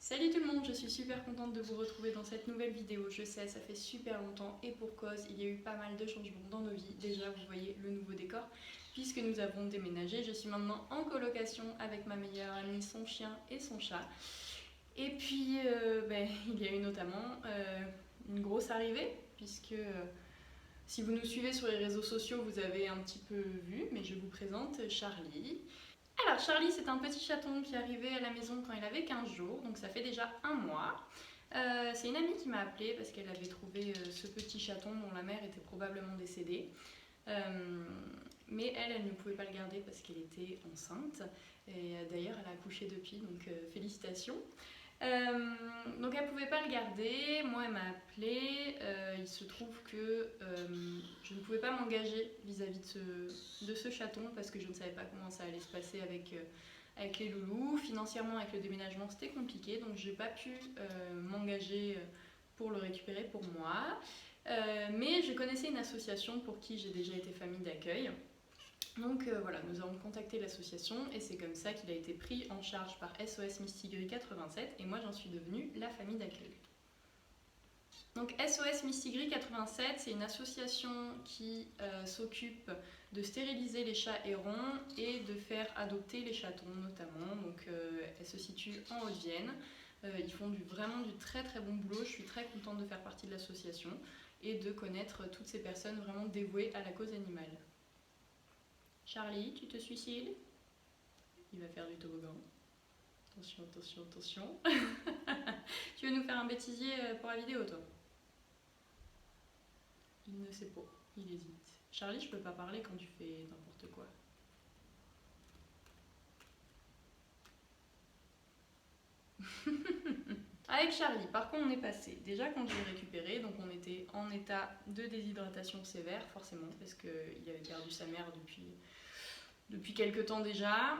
Salut tout le monde, je suis super contente de vous retrouver dans cette nouvelle vidéo. Je sais, ça fait super longtemps et pour cause, il y a eu pas mal de changements dans nos vies. Déjà, vous voyez le nouveau décor puisque nous avons déménagé. Je suis maintenant en colocation avec ma meilleure amie, son chien et son chat. Et puis, il y a eu notamment une grosse arrivée puisque si vous nous suivez sur les réseaux sociaux, vous avez un petit peu vu, mais je vous présente Charlie. Alors Charlie, c'est un petit chaton qui est arrivé à la maison quand il avait 15 jours, donc ça fait déjà un mois. C'est une amie qui m'a appelée parce qu'elle avait trouvé ce petit chaton dont la mère était probablement décédée. Mais elle ne pouvait pas le garder parce qu'elle était enceinte. Et d'ailleurs, elle a accouché depuis, donc félicitations. Donc elle pouvait pas le garder, moi elle m'a appelé, il se trouve que je ne pouvais pas m'engager vis-à-vis de ce chaton parce que je ne savais pas comment ça allait se passer avec les loulous. Financièrement avec le déménagement c'était compliqué donc j'ai pas pu m'engager pour le récupérer pour moi. Mais je connaissais une association pour qui j'ai déjà été famille d'accueil. Donc voilà, nous avons contacté l'association et c'est comme ça qu'il a été pris en charge par SOS Mistigris 87 et moi j'en suis devenue la famille d'accueil. Donc SOS Mistigris 87, c'est une association qui s'occupe de stériliser les chats errants et de faire adopter les chatons notamment. Donc elle se situe en Haute-Vienne. Ils font vraiment du très très bon boulot. Je suis très contente de faire partie de l'association et de connaître toutes ces personnes vraiment dévouées à la cause animale. Charlie, tu te suicides? Il va faire du toboggan. Attention, attention, attention. Tu veux nous faire un bêtisier pour la vidéo, toi? Il ne sait pas, il hésite. Charlie, je peux pas parler quand tu fais n'importe quoi. Avec Charlie, par contre, on est passé. Déjà, quand je l'ai récupéré, donc on était en état de déshydratation sévère, forcément, parce qu'il avait perdu sa mère depuis quelques temps déjà.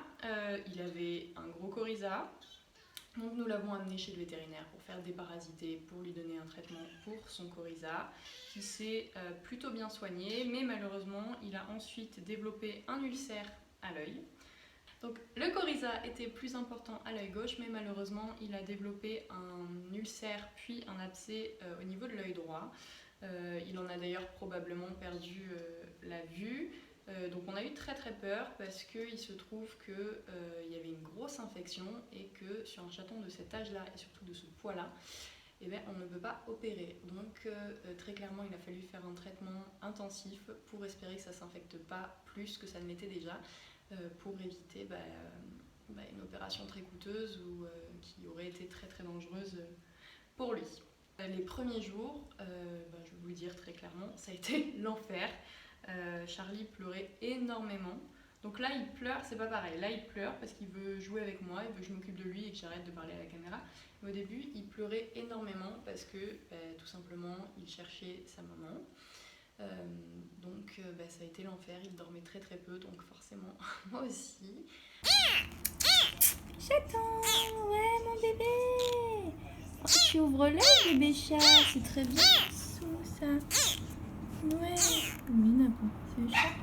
Il avait un gros coryza. Donc nous l'avons amené chez le vétérinaire pour faire déparasiter, pour lui donner un traitement pour son coryza, qui s'est plutôt bien soigné, mais malheureusement il a ensuite développé un ulcère à l'œil. Donc le coryza était plus important à l'œil gauche, mais malheureusement il a développé un ulcère puis un abcès au niveau de l'œil droit. Il en a d'ailleurs probablement perdu la vue. Donc on a eu très très peur parce qu'il se trouve qu'il y avait une grosse infection et que sur un chaton de cet âge-là et surtout de ce poids-là, eh bien, on ne peut pas opérer. Donc très clairement il a fallu faire un traitement intensif pour espérer que ça ne s'infecte pas plus que ça ne l'était déjà pour éviter une opération très coûteuse ou qui aurait été très très dangereuse pour lui. Les premiers jours, je vais vous le dire très clairement, ça a été l'enfer. Charlie pleurait énormément. Donc là, il pleure, c'est pas pareil. Là, il pleure parce qu'il veut jouer avec moi, il veut que je m'occupe de lui et que j'arrête de parler à la caméra. Mais au début, il pleurait énormément parce que tout simplement, il cherchait sa maman. Donc ça a été l'enfer, il dormait très très peu, donc forcément, moi aussi. Chaton, ouais mon bébé. Oh, tu ouvres l'œil bébé chat, c'est très bien sous ça. Ouais, oui d'accord, c'est le chat.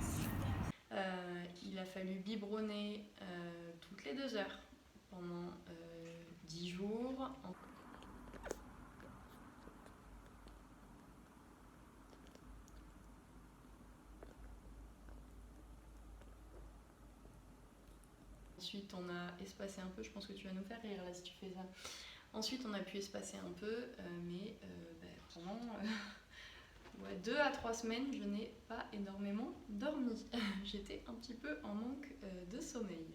Il a fallu biberonner toutes les 2 heures pendant 10 jours. Ensuite, on a espacé un peu, je pense que tu vas nous faire rire là si tu fais ça. Ensuite, on a pu espacer un peu, mais pendant 2 à 3 semaines, je n'ai pas énormément dormi. J'étais un petit peu en manque de sommeil.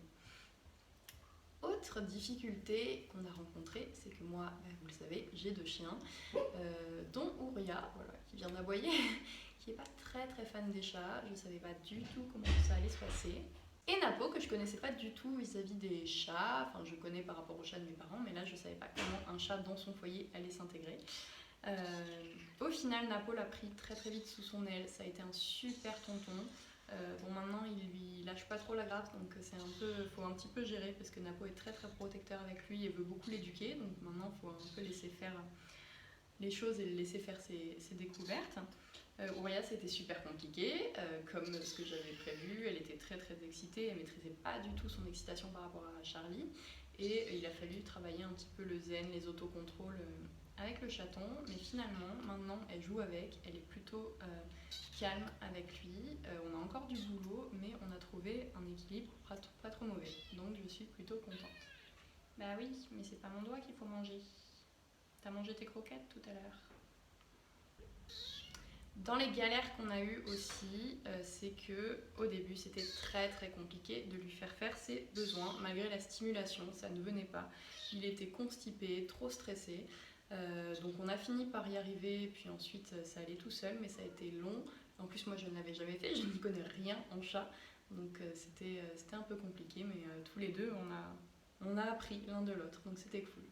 Autre difficulté qu'on a rencontrée, c'est que moi, vous le savez, j'ai 2 chiens, dont Ouria, voilà, qui vient d'aboyer, qui n'est pas très très fan des chats. Je ne savais pas du tout comment ça allait se passer. Et Napo, que je connaissais pas du tout vis-à-vis des chats, enfin je connais par rapport aux chats de mes parents, mais là je savais pas comment un chat dans son foyer allait s'intégrer. Au final, Napo l'a pris très très vite sous son aile, ça a été un super tonton. Bon maintenant il lui lâche pas trop la grappe, donc faut un petit peu gérer parce que Napo est très très protecteur avec lui et veut beaucoup l'éduquer, donc maintenant il faut un peu laisser faire les choses et le laisser faire ses découvertes. Ouria, c'était super compliqué, comme ce que j'avais prévu. Elle était très très excitée, elle maîtrisait pas du tout son excitation par rapport à Charlie. Et il a fallu travailler un petit peu le zen, les autocontrôles avec le chaton, mais finalement, maintenant, elle joue avec, elle est plutôt calme avec lui. On a encore du boulot, mais on a trouvé un équilibre pas trop mauvais, donc je suis plutôt contente. Bah oui, mais c'est pas mon doigt qu'il faut manger. T'as mangé tes croquettes tout à l'heure. Dans les galères qu'on a eues aussi, c'est que au début c'était très compliqué de lui faire ses besoins malgré la stimulation, ça ne venait pas. Il était constipé, trop stressé, donc on a fini par y arriver, puis ensuite ça allait tout seul, mais ça a été long. En plus moi je ne l'avais jamais fait, je n'y connais rien en chat, donc c'était un peu compliqué, mais tous les deux on a appris l'un de l'autre, donc c'était cool.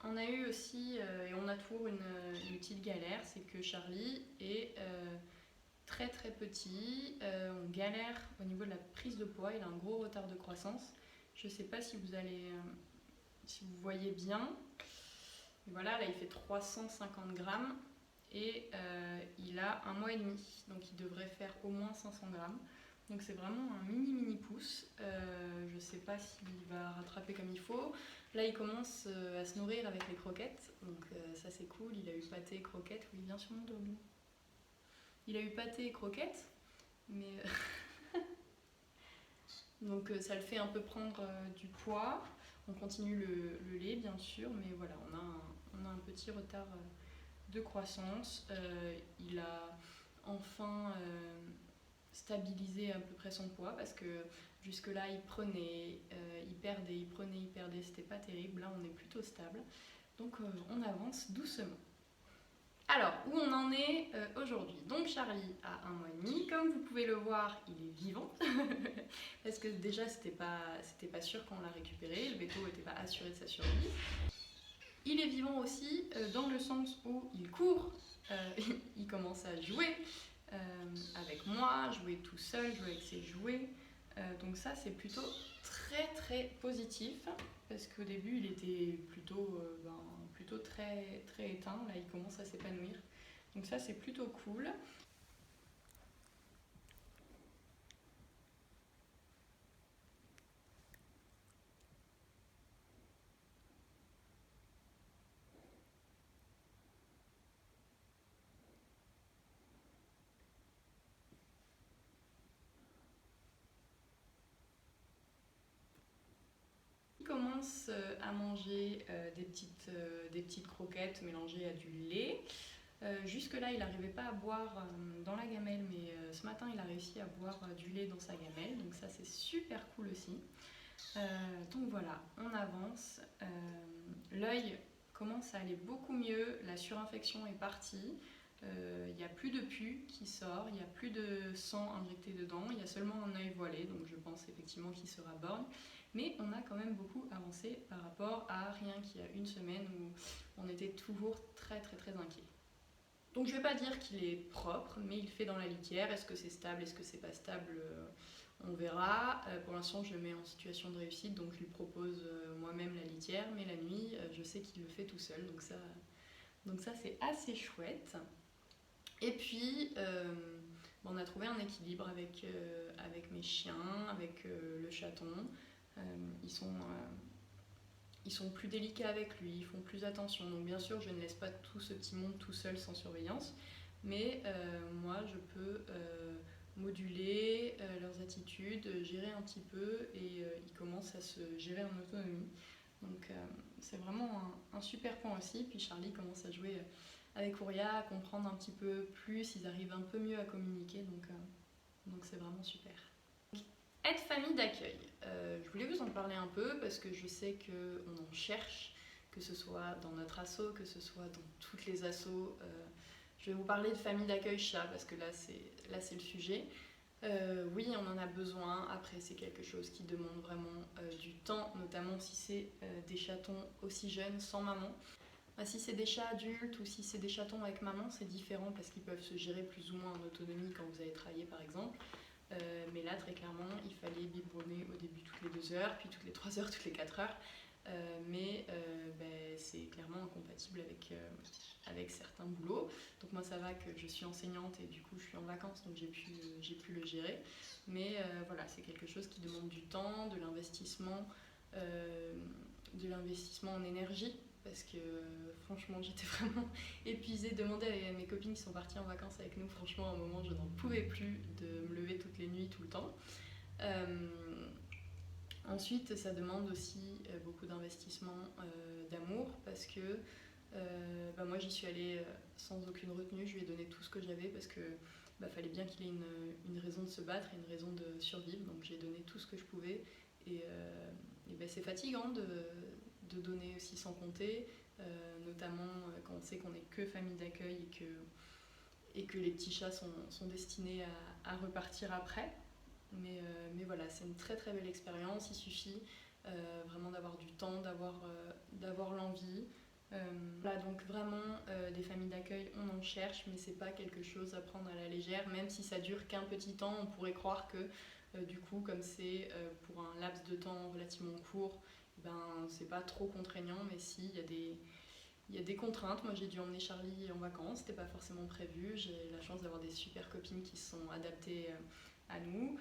On a eu aussi, et on a toujours une petite galère, c'est que Charlie est très petit, on galère au niveau de la prise de poids, il a un gros retard de croissance. Je ne sais pas si si vous voyez bien, et voilà, là il fait 350 grammes et il a 1 mois et demi, donc il devrait faire au moins 500 grammes. Donc c'est vraiment un mini pouce, je ne sais pas s'il va rattraper comme il faut. Là il commence à se nourrir avec les croquettes, donc ça c'est cool, il a eu pâté et croquettes, oui bien sûr mon dos. Il a eu pâté et croquettes, mais donc ça le fait un peu prendre du poids. On continue le lait bien sûr, mais voilà, on a un petit retard de croissance. Il a enfin stabilisé à peu près son poids parce que jusque là il prenait, il perdait, c'était pas terrible. Là on est plutôt stable, donc on avance doucement. Alors, où on en est aujourd'hui? Donc Charlie a 1 mois et demi, comme vous pouvez le voir, il est vivant, parce que déjà c'était pas sûr quand on l'a récupéré, le veto n'était pas assuré de sa survie. Il est vivant aussi dans le sens où il court, il commence à jouer avec moi, jouer tout seul, jouer avec ses jouets, donc ça c'est plutôt très positif, parce qu'au début il était plutôt très éteint, là il commence à s'épanouir, donc ça c'est plutôt cool. Il commence à manger des petites croquettes mélangées à du lait. Jusque-là, il n'arrivait pas à boire dans la gamelle, mais ce matin, il a réussi à boire du lait dans sa gamelle, donc ça c'est super cool aussi. Donc voilà, on avance. L'œil commence à aller beaucoup mieux, la surinfection est partie. Il n'y a plus de pus qui sort, il n'y a plus de sang injecté dedans, il y a seulement un œil voilé, donc je pense effectivement qu'il sera borgne. Mais on a quand même beaucoup avancé par rapport à rien qu'il y a une semaine où on était toujours très inquiet. Donc je ne vais pas dire qu'il est propre, mais il fait dans la litière. Est-ce que c'est stable, est-ce que c'est pas stable, on verra. Pour l'instant je le mets en situation de réussite, donc je lui propose moi-même la litière, mais la nuit je sais qu'il le fait tout seul, donc ça c'est assez chouette. Et puis on a trouvé un équilibre avec mes chiens, avec le chaton. Ils sont plus délicats avec lui, ils font plus attention. Donc bien sûr, je ne laisse pas tout ce petit monde tout seul sans surveillance, mais moi, je peux moduler leurs attitudes, gérer un petit peu, et ils commencent à se gérer en autonomie. Donc c'est vraiment un super point aussi. Puis Charlie commence à jouer avec Ouria, à comprendre un petit peu plus, ils arrivent un peu mieux à communiquer, donc c'est vraiment super. Être famille d'accueil, je voulais vous en parler un peu parce que je sais qu'on en cherche, que ce soit dans notre asso, que ce soit dans toutes les assos. Je vais vous parler de famille d'accueil chat parce que là c'est le sujet. Oui, on en a besoin. Après, c'est quelque chose qui demande vraiment du temps, notamment si c'est des chatons aussi jeunes sans maman. Si c'est des chats adultes ou si c'est des chatons avec maman, c'est différent parce qu'ils peuvent se gérer plus ou moins en autonomie quand vous allez travailler par exemple. Mais là, très clairement, il fallait biberonner au début toutes les 2 heures, puis toutes les 3 heures, toutes les 4 heures. C'est clairement incompatible avec certains boulots. Donc moi, ça va que je suis enseignante et du coup, je suis en vacances, donc j'ai pu le gérer. Mais voilà, c'est quelque chose qui demande du temps, de l'investissement en énergie. Parce que franchement, j'étais vraiment épuisée. Demander à mes copines qui sont parties en vacances avec nous, franchement, à un moment, je n'en pouvais plus de me lever toutes les nuits, tout le temps. Ensuite, ça demande aussi beaucoup d'investissement, d'amour, parce que moi, j'y suis allée sans aucune retenue. Je lui ai donné tout ce que j'avais parce que fallait bien qu'il ait une raison de se battre et une raison de survivre. Donc, j'ai donné tout ce que je pouvais. Et c'est fatigant de donner aussi sans compter, notamment quand on sait qu'on n'est que famille d'accueil et que les petits chats sont destinés à repartir après. Mais voilà, c'est une très très belle expérience. Il suffit vraiment d'avoir du temps, d'avoir l'envie. Donc vraiment, des familles d'accueil, on en cherche, mais c'est pas quelque chose à prendre à la légère. Même si ça dure qu'un petit temps, on pourrait croire que du coup, comme c'est pour un laps de temps relativement court, c'est pas trop contraignant, mais si, il y a des contraintes. Moi, j'ai dû emmener Charlie en vacances, c'était pas forcément prévu. J'ai la chance d'avoir des super copines qui se sont adaptées à nous.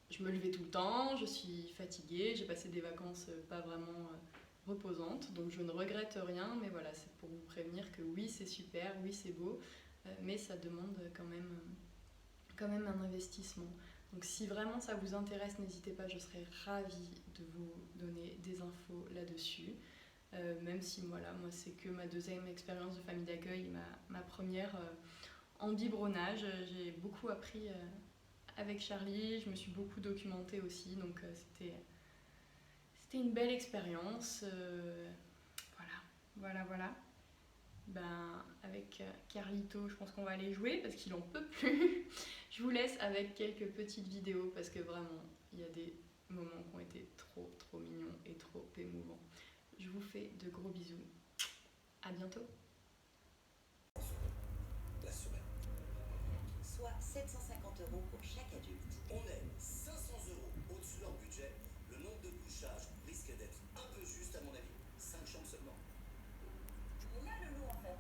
Je me levais tout le temps, je suis fatiguée, j'ai passé des vacances pas vraiment reposantes, donc je ne regrette rien, mais voilà, c'est pour vous prévenir que oui, c'est super, oui, c'est beau, mais ça demande quand même un investissement. Donc si vraiment ça vous intéresse, n'hésitez pas, je serais ravie de vous donner des infos là-dessus. Même si voilà, moi c'est que ma 2e expérience de famille d'accueil, ma première en biberonnage. J'ai beaucoup appris avec Charlie, je me suis beaucoup documentée aussi, donc c'était une belle expérience. Voilà. Avec Carlito, je pense qu'on va aller jouer parce qu'il en peut plus. Je vous laisse avec quelques petites vidéos parce que vraiment, il y a des moments qui ont été trop mignons et trop émouvants. Je vous fais de gros bisous. À bientôt. La semaine. Soit 750 € pour chaque adulte. On est 500 € au-dessus de leur budget. Le nombre de couchages risque d'être un peu juste à mon avis. 5 chambres seulement. Là, le loup en fait.